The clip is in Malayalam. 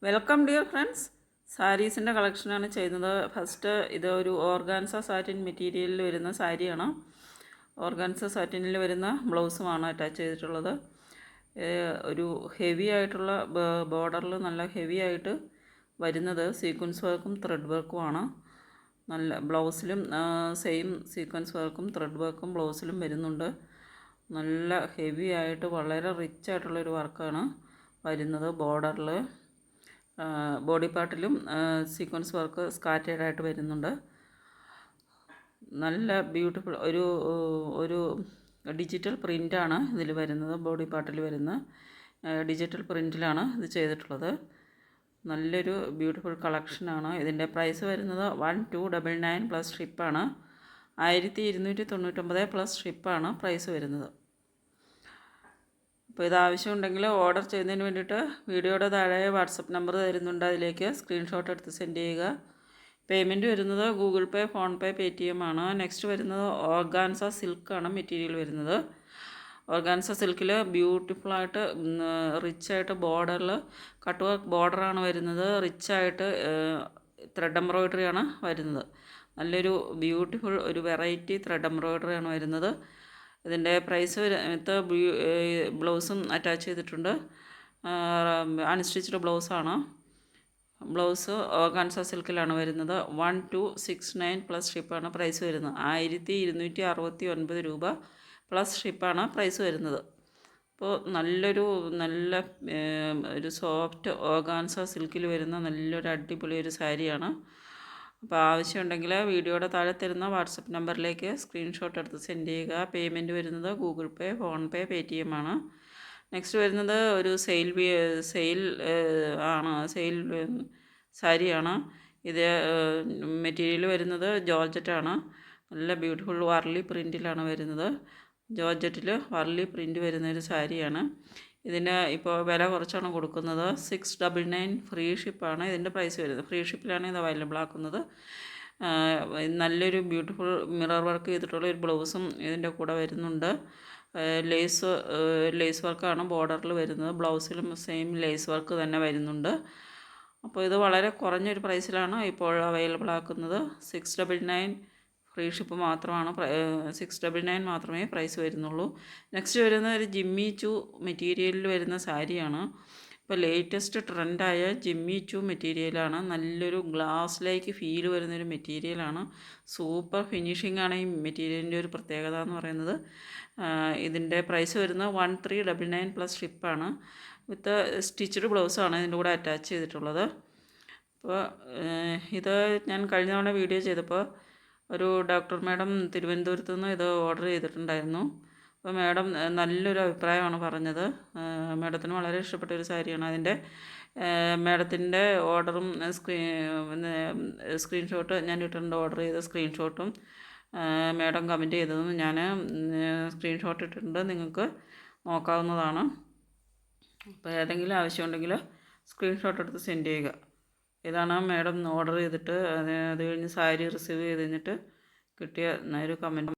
Welcome dear friends. സാരീസിൻ്റെ കളക്ഷനാണ് ചെയ്യുന്നത്. ഫസ്റ്റ് ഇത് ഒരു ഓർഗാൻസ സാറ്റിൻ മെറ്റീരിയലിൽ വരുന്ന സാരിയാണ്. ഓർഗാൻസ സാറ്റിനിൽ വരുന്ന ബ്ലൗസുമാണ് അറ്റാച്ച് ചെയ്തിട്ടുള്ളത്. ഒരു ഹെവി ആയിട്ടുള്ള ബോർഡറിൽ നല്ല ഹെവി ആയിട്ട് വരുന്നത് സീക്വൻസ് വർക്കും ത്രെഡ് വർക്കുമാണ്. നല്ല ബ്ലൗസിലും സെയിം സീക്വൻസ് വർക്കും ത്രെഡ് വർക്കും ബ്ലൗസിലും വരുന്നുണ്ട്. നല്ല ഹെവി ആയിട്ട് വളരെ റിച്ച് ആയിട്ടുള്ളൊരു വർക്കാണ് വരുന്നത്. ബോർഡറിൽ ബോഡി പാർട്ടിലും സീക്വൻസ് വർക്ക് സ്കാറ്റേഡായിട്ട് വരുന്നുണ്ട്. നല്ല ബ്യൂട്ടിഫുൾ ഒരു ഡിജിറ്റൽ പ്രിൻ്റാണ് ഇതിൽ വരുന്നത്. ബോഡി പാർട്ടിൽ വരുന്ന ഡിജിറ്റൽ പ്രിൻറ്റിലാണ് ഇത് ചെയ്തിട്ടുള്ളത്. നല്ലൊരു ബ്യൂട്ടിഫുൾ കളക്ഷനാണ്. ഇതിൻ്റെ പ്രൈസ് വരുന്നത് 1299 പ്ലസ് ഷിപ്പാണ്. 1299 പ്ലസ് ഷിപ്പാണ് പ്രൈസ് വരുന്നത്. അപ്പോൾ ഇത് ആവശ്യമുണ്ടെങ്കിൽ ഓർഡർ ചെയ്യുന്നതിന് വേണ്ടിയിട്ട് വീഡിയോയുടെ താഴെ വാട്സപ്പ് നമ്പർ തരുന്നുണ്ട്. അതിലേക്ക് സ്ക്രീൻഷോട്ട് എടുത്ത് സെൻഡ് ചെയ്യുക. പേയ്മെൻറ്റ് വരുന്നത് ഗൂഗിൾ പേ, ഫോൺ പേ, പേടിഎം ആണ്. നെക്സ്റ്റ് വരുന്നത് ഓർഗാൻസ സിൽക്കാണ് മെറ്റീരിയൽ വരുന്നത്. ഓർഗാൻസ സിൽക്കിൽ ബ്യൂട്ടിഫുള്ളായിട്ട് റിച്ചായിട്ട് ബോർഡറിൽ കട്ട് വർക്ക് ബോർഡറാണ് വരുന്നത്. റിച്ചായിട്ട് ത്രെഡ് എംബ്രോയ്ഡറിയാണ് വരുന്നത്. നല്ലൊരു ബ്യൂട്ടിഫുൾ ഒരു വെറൈറ്റി ത്രെഡ് എംബ്രോയ്ഡറിയാണ് വരുന്നത്. ഇതിൻ്റെ പ്രൈസ് ബ്ലൗസും അറ്റാച്ച് ചെയ്തിട്ടുണ്ട്. അൺസ്റ്റിച്ച്ഡ് ബ്ലൗസാണ്. ബ്ലൗസ് ഓർഗാൻസ സിൽക്കിലാണ് വരുന്നത്. 1269 പ്ലസ് ഷിപ്പാണ് പ്രൈസ് വരുന്നത്. 1269 രൂപ പ്ലസ് ഷിപ്പാണ് പ്രൈസ് വരുന്നത്. അപ്പോൾ നല്ല ഒരു സോഫ്റ്റ് ഓർഗാൻസ സിൽക്കിൽ വരുന്ന നല്ലൊരു അടിപൊളി ഒരു സാരിയാണ്. അപ്പോൾ ആവശ്യമുണ്ടെങ്കിൽ വീഡിയോയുടെ താഴെ തരുന്ന വാട്സപ്പ് നമ്പറിലേക്ക് സ്ക്രീൻഷോട്ട് എടുത്ത് സെൻഡ് ചെയ്യുക. പേയ്മെൻറ്റ് വരുന്നത് ഗൂഗിൾ പേ, ഫോൺ പേ, പേടിഎം ആണ്. നെക്സ്റ്റ് വരുന്നത് ഒരു സെയിൽ സാരിയാണ്. ഇത് മെറ്റീരിയൽ വരുന്നത് ജോർജറ്റാണ്. നല്ല ബ്യൂട്ടിഫുൾ വർലി പ്രിൻറ്റിലാണ് വരുന്നത്. ജോർജറ്റിൽ വർലി പ്രിൻറ്റ് വരുന്ന ഒരു സാരിയാണ്. ഇതിന് ഇപ്പോൾ വില കുറച്ചാണ് കൊടുക്കുന്നത്. 699 ഫ്രീ ഷിപ്പാണ് ഇതിൻ്റെ പ്രൈസ് വരുന്നത്. ഫ്രീ ഷിപ്പിലാണ് ഇത് അവൈലബിൾ ആക്കുന്നത്. നല്ലൊരു ബ്യൂട്ടിഫുൾ മിറർ വർക്ക് ചെയ്തിട്ടുള്ള ഒരു ബ്ലൗസും ഇതിൻ്റെ കൂടെ വരുന്നുണ്ട്. ലേസ് വർക്കാണ് ബോർഡറിൽ വരുന്നത്. ബ്ലൗസിലും സെയിം ലേസ് വർക്ക് തന്നെ വരുന്നുണ്ട്. അപ്പോൾ ഇത് വളരെ കുറഞ്ഞൊരു പ്രൈസിലാണ് ഇപ്പോൾ അവൈലബിൾ ആക്കുന്നത്. 699 ഫ്രീ ഷിപ്പ് മാത്രമാണ്. 699 മാത്രമേ പ്രൈസ് വരുന്നുള്ളൂ. നെക്സ്റ്റ് വരുന്നത് ഒരു ജിമ്മി ചൂ മെറ്റീരിയലിൽ വരുന്ന സാരിയാണ്. ഇപ്പോൾ ലേറ്റസ്റ്റ് ട്രെൻഡായ ജിമ്മി ചൂ മെറ്റീരിയലാണ്. നല്ലൊരു ഗ്ലാസ്സിലേക്ക് ഫീൽ വരുന്നൊരു മെറ്റീരിയലാണ്. സൂപ്പർ ഫിനിഷിംഗ് ആണ് ഈ മെറ്റീരിയലിൻ്റെ ഒരു പ്രത്യേകത എന്ന് പറയുന്നത്. ഇതിൻ്റെ പ്രൈസ് വരുന്നത് 1399 പ്ലസ് ഷിപ്പാണ്. വിത്ത് സ്റ്റിച്ച്ഡ് ബ്ലൗസാണ് ഇതിൻ്റെ കൂടെ അറ്റാച്ച് ചെയ്തിട്ടുള്ളത്. അപ്പോൾ ഇത് ഞാൻ കഴിഞ്ഞ തവണ വീഡിയോ ചെയ്തപ്പോൾ ഒരു ഡോക്ടർ മാഡം തിരുവനന്തപുരത്ത് നിന്ന് ഇത് ഓർഡർ ചെയ്തിട്ടുണ്ടായിരുന്നു. അപ്പോൾ മാഡം നല്ലൊരു അഭിപ്രായമാണ് പറഞ്ഞത്. മാഡത്തിന് വളരെ ഇഷ്ടപ്പെട്ട ഒരു സാരിയാണ്. അതിൻ്റെ മാഡത്തിൻ്റെ ഓർഡറും സ്ക്രീൻഷോട്ട് ഞാൻ ഇട്ടിട്ടുണ്ട്. ഓർഡർ ചെയ്ത സ്ക്രീൻഷോട്ടും മാഡം കമൻറ്റ് ചെയ്തതും ഞാൻ സ്ക്രീൻഷോട്ട് ഇട്ടിട്ടുണ്ട്. നിങ്ങൾക്ക് നോക്കാവുന്നതാണ്. അപ്പോൾ ഏതെങ്കിലും ആവശ്യമുണ്ടെങ്കിൽ സ്ക്രീൻഷോട്ട് എടുത്ത് സെൻഡ് ചെയ്യുക. ഇതാണ് മാഡം ഓർഡർ ചെയ്തിട്ട് അത് കഴിഞ്ഞ് സാരി റിസീവ് ചെയ്ത് കഴിഞ്ഞിട്ട് കിട്ടിയ ഒരു കമൻറ്റ്.